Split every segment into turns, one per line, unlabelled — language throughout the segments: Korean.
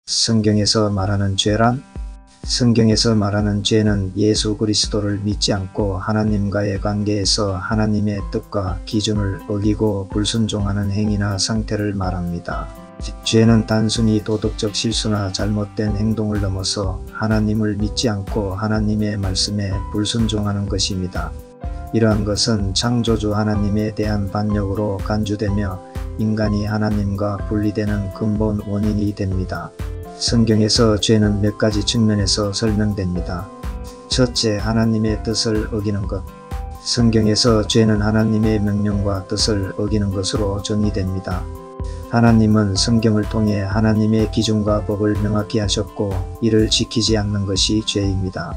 성경에서 말하는 죄란? 성경에서 말하는 죄는 예수 그리스도를 믿지 않고 하나님과의 관계에서 하나님의 뜻과 기준을 어기고 불순종하는 행위나 상태를 말합니다. 죄는 단순히 도덕적 실수나 잘못된 행동을 넘어서 하나님을 믿지 않고 하나님의 말씀에 불순종하는 것입니다. 이러한 것은 창조주 하나님에 대한 반역으로 간주되며 인간이 하나님과 분리되는 근본 원인이 됩니다. 성경에서 죄는 몇 가지 측면에서 설명됩니다. 첫째, 하나님의 뜻을 어기는 것. 성경에서 죄는 하나님의 명령과 뜻을 어기는 것으로 정의됩니다. 하나님은 성경을 통해 하나님의 기준과 법을 명확히 하셨고 이를 지키지 않는 것이 죄입니다.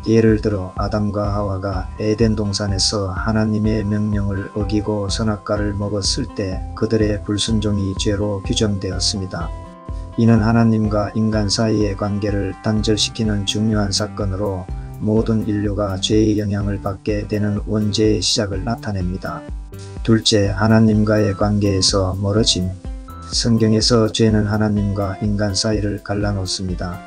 예를 들어 아담과 하와가 에덴 동산에서 하나님의 명령을 어기고 선악과를 먹었을 때 그들의 불순종이 죄로 규정되었습니다. 이는 하나님과 인간 사이의 관계를 단절시키는 중요한 사건으로 모든 인류가 죄의 영향을 받게 되는 원죄의 시작을 나타냅니다. 둘째, 하나님과의 관계에서 멀어짐. 성경에서 죄는 하나님과 인간 사이를 갈라놓습니다.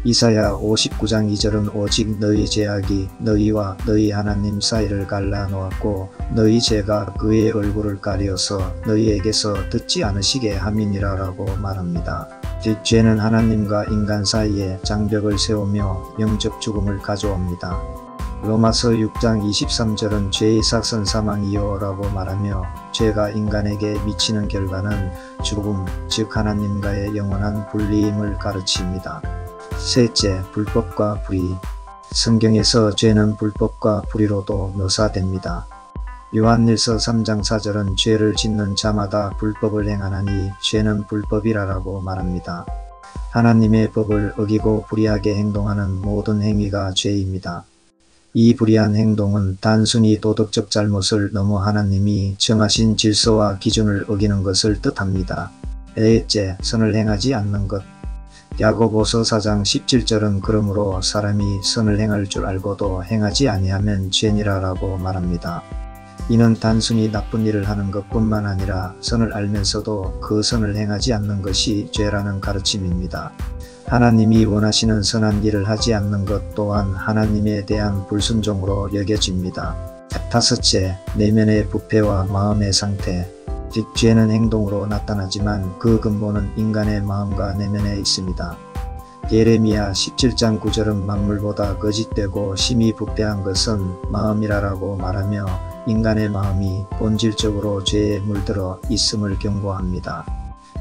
이사야 59장 2절은 오직 너희 죄악이 너희와 너희 하나님 사이를 갈라놓았고 너희 죄가 그의 얼굴을 가리어서 너희에게서 듣지 않으시게 함이니라 라고 말합니다. 즉 죄는 하나님과 인간 사이에 장벽을 세우며 영적 죽음을 가져옵니다. 로마서 6장 23절은 죄의 삭은 사망이요 라고 말하며 죄가 인간에게 미치는 결과는 죽음, 즉 하나님과의 영원한 분리임을 가르칩니다. 셋째, 불법과 불의. 성경에서 죄는 불법과 불의로도 묘사됩니다. 요한일서 3장 4절은 죄를 짓는 자마다 불법을 행하나니 죄는 불법이라고 말합니다. 하나님의 법을 어기고 불의하게 행동하는 모든 행위가 죄입니다. 이 불의한 행동은 단순히 도덕적 잘못을 넘어 하나님이 정하신 질서와 기준을 어기는 것을 뜻합니다. 넷째, 선을 행하지 않는 것. 야고보서 4장 17절은 그러므로 사람이 선을 행할 줄 알고도 행하지 아니하면 죄니라라고 말합니다. 이는 단순히 나쁜 일을 하는 것뿐만 아니라 선을 알면서도 그 선을 행하지 않는 것이 죄라는 가르침입니다. 하나님이 원하시는 선한 일을 하지 않는 것 또한 하나님에 대한 불순종으로 여겨집니다. 다섯째, 내면의 부패와 마음의 상태. 즉 죄는 행동으로 나타나지만 그 근본은 인간의 마음과 내면에 있습니다. 예레미야 17장 9절은 만물보다 거짓되고 심히 부패한 것은 마음이라고 말하며 인간의 마음이 본질적으로 죄에 물들어 있음을 경고합니다.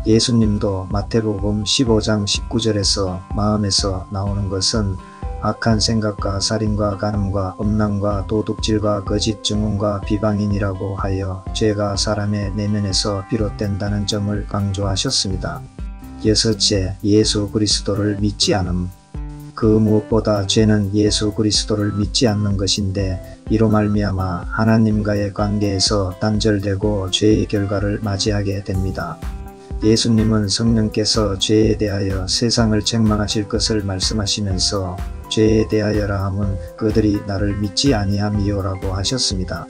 예수님도 마태복음 15장 19절에서 마음에서 나오는 것은 악한 생각과 살인과 간음과 음란과 도둑질과 거짓 증언과 비방인이라고 하여 죄가 사람의 내면에서 비롯된다는 점을 강조하셨습니다. 여섯째, 예수 그리스도를 믿지 않음. 그 무엇보다 죄는 예수 그리스도를 믿지 않는 것인데 이로 말미암아 하나님과의 관계에서 단절되고 죄의 결과를 맞이하게 됩니다. 예수님은 성령께서 죄에 대하여 세상을 책망하실 것을 말씀하시면서 죄에 대하여라 함은 그들이 나를 믿지 아니함이요 라고 하셨습니다.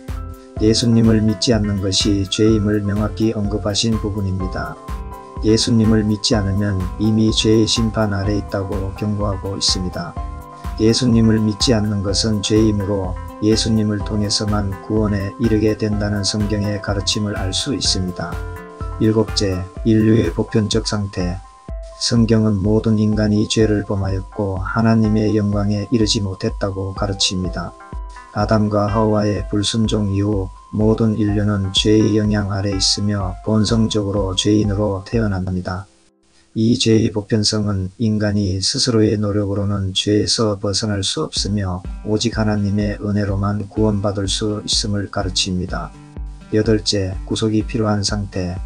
예수님을 믿지 않는 것이 죄임을 명확히 언급하신 부분입니다. 예수님을 믿지 않으면 이미 죄의 심판 아래 있다고 경고하고 있습니다. 예수님을 믿지 않는 것은 죄이므로 예수님을 통해서만 구원에 이르게 된다는 성경의 가르침을 알 수 있습니다. 일곱째, 인류의 보편적 상태. 성경은 모든 인간이 죄를 범하였고 하나님의 영광에 이르지 못했다고 가르칩니다. 아담과 하와의 불순종 이후 모든 인류는 죄의 영향 아래 있으며 본성적으로 죄인으로 태어납니다. 이 죄의 보편성은 인간이 스스로의 노력으로는 죄에서 벗어날 수 없으며 오직 하나님의 은혜로만 구원받을 수 있음을 가르칩니다. 여덟째, 구속이 필요한 상태.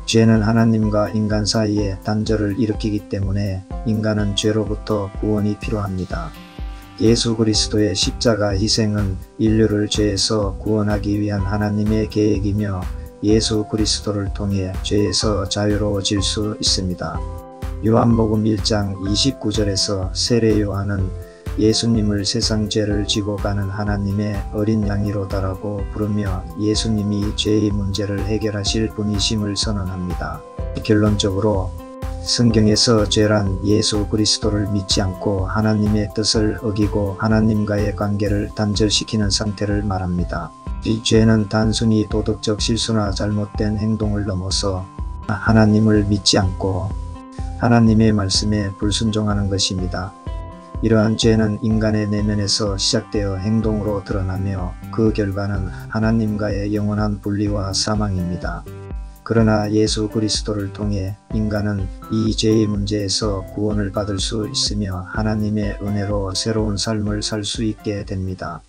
죄는 하나님과 인간 사이에 단절을 일으키기 때문에 인간은 죄로부터 구원이 필요합니다. 예수 그리스도의 십자가 희생은 인류를 죄에서 구원하기 위한 하나님의 계획이며 예수 그리스도를 통해 죄에서 자유로워질 수 있습니다. 요한복음 1장 29절에서 세례 요한은 예수님을 세상 죄를 지고 가는 하나님의 어린 양이로다라고 부르며 예수님이 죄의 문제를 해결하실 분이심을 선언합니다. 결론적으로 성경에서 죄란 예수 그리스도를 믿지 않고 하나님의 뜻을 어기고 하나님과의 관계를 단절시키는 상태를 말합니다. 이 죄는 단순히 도덕적 실수나 잘못된 행동을 넘어서 하나님을 믿지 않고 하나님의 말씀에 불순종하는 것입니다. 이러한 죄는 인간의 내면에서 시작되어 행동으로 드러나며 그 결과는 하나님과의 영원한 분리와 사망입니다. 그러나 예수 그리스도를 통해 인간은 이 죄의 문제에서 구원을 받을 수 있으며 하나님의 은혜로 새로운 삶을 살 수 있게 됩니다.